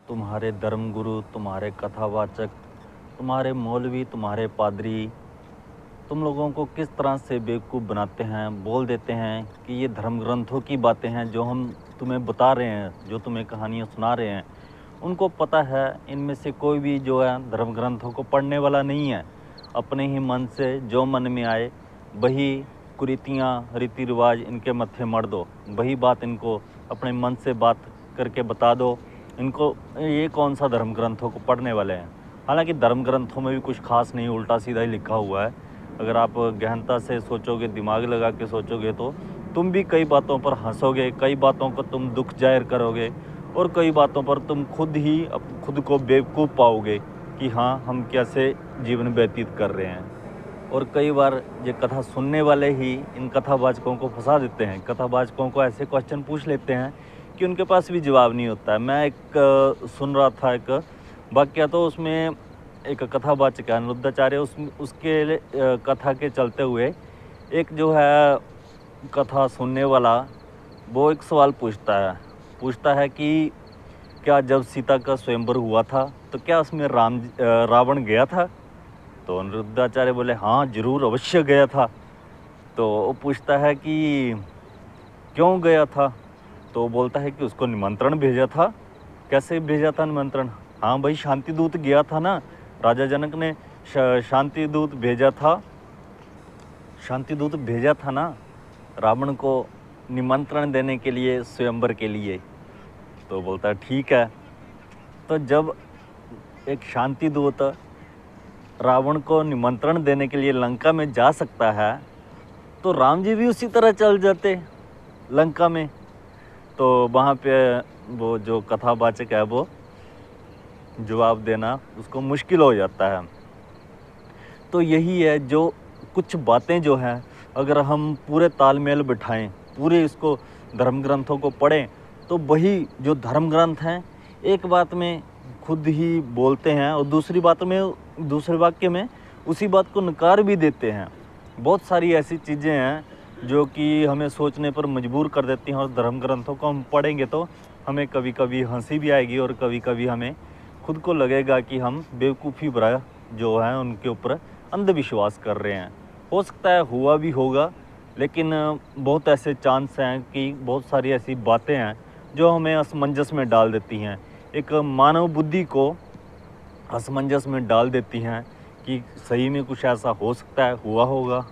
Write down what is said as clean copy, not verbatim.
तुम्हारे धर्मगुरु, तुम्हारे कथावाचक, तुम्हारे मौलवी, तुम्हारे पादरी तुम लोगों को किस तरह से बेवकूफ़ बनाते हैं, बोल देते हैं कि ये धर्म ग्रंथों की बातें हैं जो हम तुम्हें बता रहे हैं, जो तुम्हें कहानियाँ सुना रहे हैं। उनको पता है इनमें से कोई भी जो है धर्म ग्रंथों को पढ़ने वाला नहीं है। अपने ही मन से जो मन में आए वही कुरीतियाँ, रीति रिवाज इनके मत्थे मढ़ दो, वही बात इनको अपने मन से बात करके बता दो। इनको ये कौन सा धर्म ग्रंथों को पढ़ने वाले हैं। हालांकि धर्म ग्रंथों में भी कुछ खास नहीं, उल्टा सीधा ही लिखा हुआ है। अगर आप गहनता से सोचोगे, दिमाग लगा के सोचोगे तो तुम भी कई बातों पर हंसोगे, कई बातों को तुम दुख जाहिर करोगे और कई बातों पर तुम खुद को बेवकूफ़ पाओगे कि हाँ, हम कैसे जीवन व्यतीत कर रहे हैं। और कई बार ये कथा सुनने वाले ही इन कथावाचकों को फंसा देते हैं। कथावाचकों को ऐसे क्वेश्चन पूछ लेते हैं कि उनके पास भी जवाब नहीं होता है। मैं सुन रहा था एक वाक्य, तो उसमें एक कथावाचक है अनिरुद्धाचार्य, उसके कथा के चलते हुए एक जो है कथा सुनने वाला वो एक सवाल पूछता है कि क्या जब सीता का स्वयंवर हुआ था तो क्या उसमें रावण गया था? तो अनिरुद्धाचार्य बोले हाँ जरूर, अवश्य गया था। तो वो पूछता है कि क्यों गया था? तो वो बोलता है कि उसको निमंत्रण भेजा था। कैसे भेजा था निमंत्रण? हाँ भाई, शांति दूत गया था ना, राजा जनक ने शांति दूत भेजा था ना रावण को निमंत्रण देने के लिए, स्वयंवर के लिए। तो बोलता है ठीक है। तो जब एक शांति दूत रावण को निमंत्रण देने के लिए लंका में जा सकता है तो राम जी भी उसी तरह चल जाते लंका में। तो वहाँ पे वो जो कथावाचक है वो जवाब देना उसको मुश्किल हो जाता है। तो यही है, जो कुछ बातें जो हैं अगर हम पूरे तालमेल बिठाएं, पूरे इसको धर्म ग्रंथों को पढ़ें, तो वही जो धर्म ग्रंथ हैं एक बात में खुद ही बोलते हैं और दूसरे वाक्य में उसी बात को नकार भी देते हैं। बहुत सारी ऐसी चीज़ें हैं जो कि हमें सोचने पर मजबूर कर देती हैं, और धर्म ग्रंथों को हम पढ़ेंगे तो हमें कभी कभी हंसी भी आएगी और कभी कभी हमें खुद को लगेगा कि हम बेवकूफ़ी भरा जो है उनके ऊपर अंधविश्वास कर रहे हैं। हो सकता है हुआ भी होगा, लेकिन बहुत ऐसे चांस हैं कि बहुत सारी ऐसी बातें हैं जो हमें असमंजस में डाल देती हैं, एक मानव बुद्धि को असमंजस में डाल देती हैं कि सही में कुछ ऐसा हो सकता है, हुआ होगा।